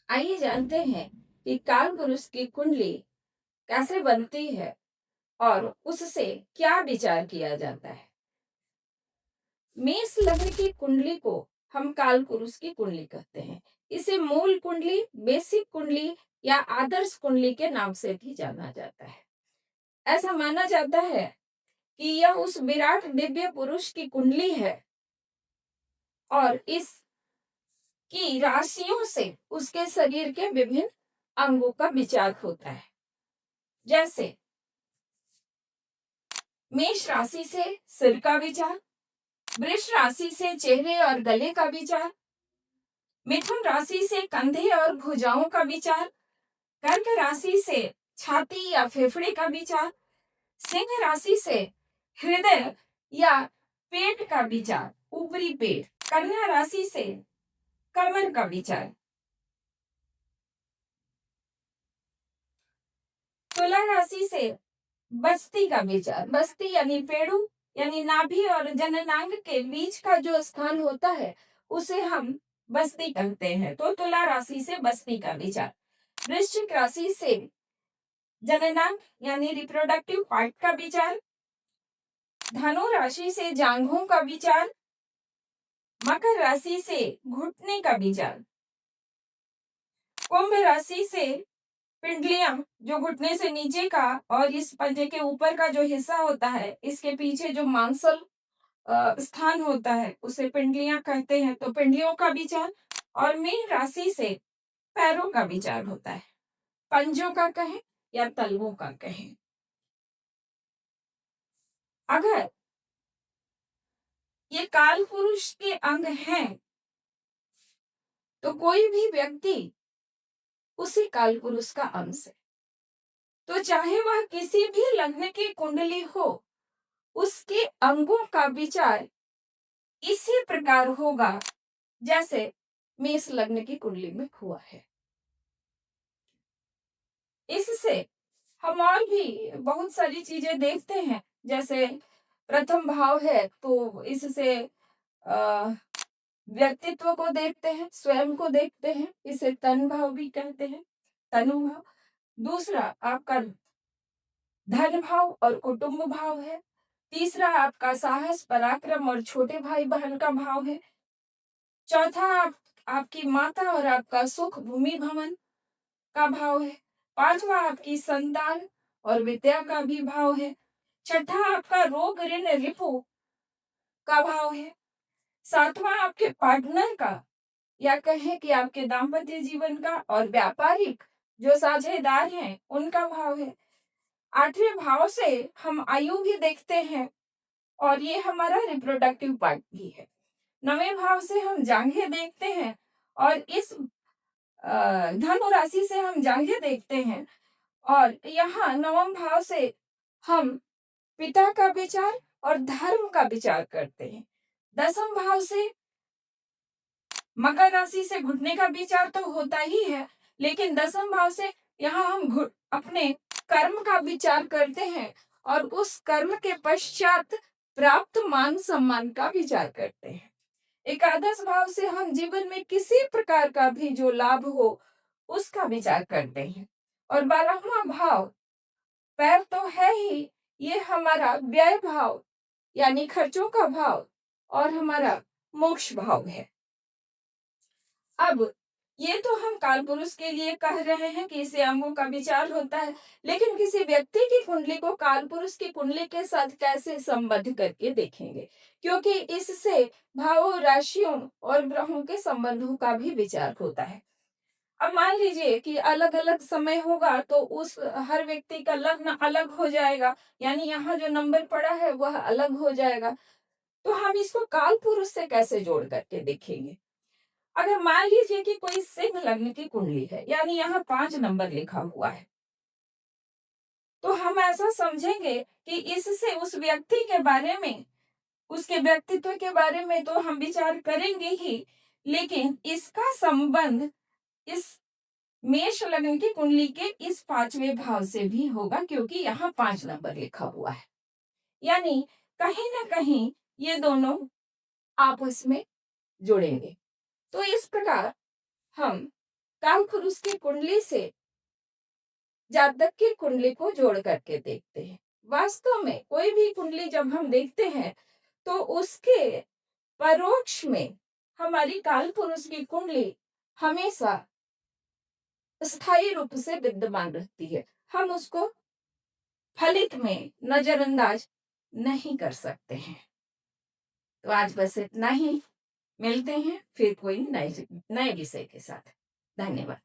आइए जानते हैं कि काल पुरुष की कुंडली कैसे बनती है और उससे क्या विचार किया जाता है। मेष लग्न की कुंडली को हम काल पुरुष की कुंडली कहते हैं। इसे मूल कुंडली, बेसिक कुंडली या आदर्श कुंडली के नाम से भी जाना जाता है। ऐसा माना जाता है कि यह उस विराट दिव्य पुरुष की कुंडली है और इसकी राशियों से उसके शरीर के विभिन्न अंगों का विचार होता है। जैसे मेष राशि से सिर का विचार, वृष राशि से चेहरे और गले का विचार, मिथुन राशि से कंधे और भुजाओं का विचार, कर्क राशि से छाती या फेफड़े का विचार, सिंह राशि से हृदय या पेट का विचार, ऊपरी पेट, कन्या राशि से कमर का विचार, तुला राशि से बस्ती का विचार। बस्ती यानी पेड़ू यानी नाभि और जननांग के बीच का जो स्थान होता है उसे हम बस्ती कहते हैं। तो तुला राशि से बस्ती का विचार, वृश्चिक राशि से जननांग यानी रिप्रोडक्टिव पार्ट का विचार, धनु राशि से जांघों का विचार, मकर राशि से घुटने का विचार, कुंभ राशि से पिंडलियां जो घुटने से नीचे का और इस पंजे के ऊपर का जो हिस्सा होता है, इसके पीछे जो मांसल स्थान होता है उसे पिंडलियां कहते हैं। तो पिंडलियों का विचार। और मीन राशि से पैरों का विचार होता है, पंजों का कहें या तलवों का कहें। अगर ये काल पुरुष के अंग हैं तो कोई भी व्यक्ति उसी काल पुरुष का अंश है। तो चाहे वह किसी भी लग्न की कुंडली हो, उसके अंगों का विचार इसी प्रकार होगा जैसे मेष लग्न की कुंडली में हुआ है। इससे हम और भी बहुत सारी चीजें देखते हैं। जैसे प्रथम भाव है तो इससे व्यक्तित्व को देखते हैं, स्वयं को देखते हैं, इसे तन भाव भी कहते हैं, तनु भाव। दूसरा आपका धन भाव और कुटुंब भाव है। तीसरा आपका साहस, पराक्रम और छोटे भाई बहन का भाव है। चौथा आपकी माता और आपका सुख, भूमि भवन का भाव है। पांचवा आपकी संतान और विद्या का भी भाव है। छठा आपका रोग, ऋण, रिपु का भाव है। सातवां आपके पार्टनर का या कहें कि आपके दाम्पत्य जीवन का और व्यापारिक जो साझेदार हैं उनका भाव है। आठवें भाव से हम आयु भी देखते हैं और ये हमारा रिप्रोडक्टिव पार्ट भी है। नवें भाव से हम जांघें देखते हैं और इस धनु राशि से हम जांघें देखते हैं। और यहाँ नवम भाव से हम पिता का विचार और धर्म का विचार करते हैं। दसम भाव से मकर राशि से घुटने का विचार तो होता ही है, लेकिन दसम भाव से यहाँ हम अपने कर्म का विचार करते हैं और उस कर्म के पश्चात प्राप्त मान सम्मान का विचार करते हैं। एकादश भाव से हम जीवन में किसी प्रकार का भी जो लाभ हो उसका विचार करते हैं। और 12वां भाव पैर तो है ही, ये हमारा व्यय भाव यानी खर्चों का भाव और हमारा मोक्ष भाव है। अब ये तो हम काल पुरुष के लिए कह रहे हैं कि इसे अंगों का विचार होता है, लेकिन किसी व्यक्ति की कुंडली को काल पुरुष की कुंडली के साथ कैसे संबद्ध करके देखेंगे, क्योंकि इससे भावों, राशियों और ग्रहों के संबंधों का भी विचार होता है। अब मान लीजिए कि अलग अलग समय होगा तो उस हर व्यक्ति का लग्न अलग हो जाएगा, यानी यहाँ जो नंबर पड़ा है वह अलग हो जाएगा। तो हम इसको काल पुरुष से कैसे जोड़ करके देखेंगे। अगर मान लीजिए कि कोई सिंह लग्न की कुंडली है, यानी यहाँ 5 नंबर लिखा हुआ है, तो हम ऐसा समझेंगे कि इससे उस व्यक्ति के बारे में, उसके व्यक्तित्व के बारे में तो हम विचार करेंगे ही, लेकिन इसका संबंध इस मेष लग्न की कुंडली के इस 5वें भाव से भी होगा, क्योंकि यहाँ 5 नंबर लिखा हुआ है। यानी कहीं ना कहीं ये दोनों आपस में जुड़ेंगे। तो इस प्रकार हम काल पुरुष की कुंडली से जातक की कुंडली को जोड़ करके देखते हैं। वास्तव में कोई भी कुंडली जब हम देखते हैं तो उसके परोक्ष में हमारी काल पुरुष की कुंडली हमेशा स्थायी रूप से विद्यमान रहती है। हम उसको फलित में नजरअंदाज नहीं कर सकते हैं। तो आज बस इतना ही। मिलते हैं फिर कोई नए नए विषय के साथ। धन्यवाद।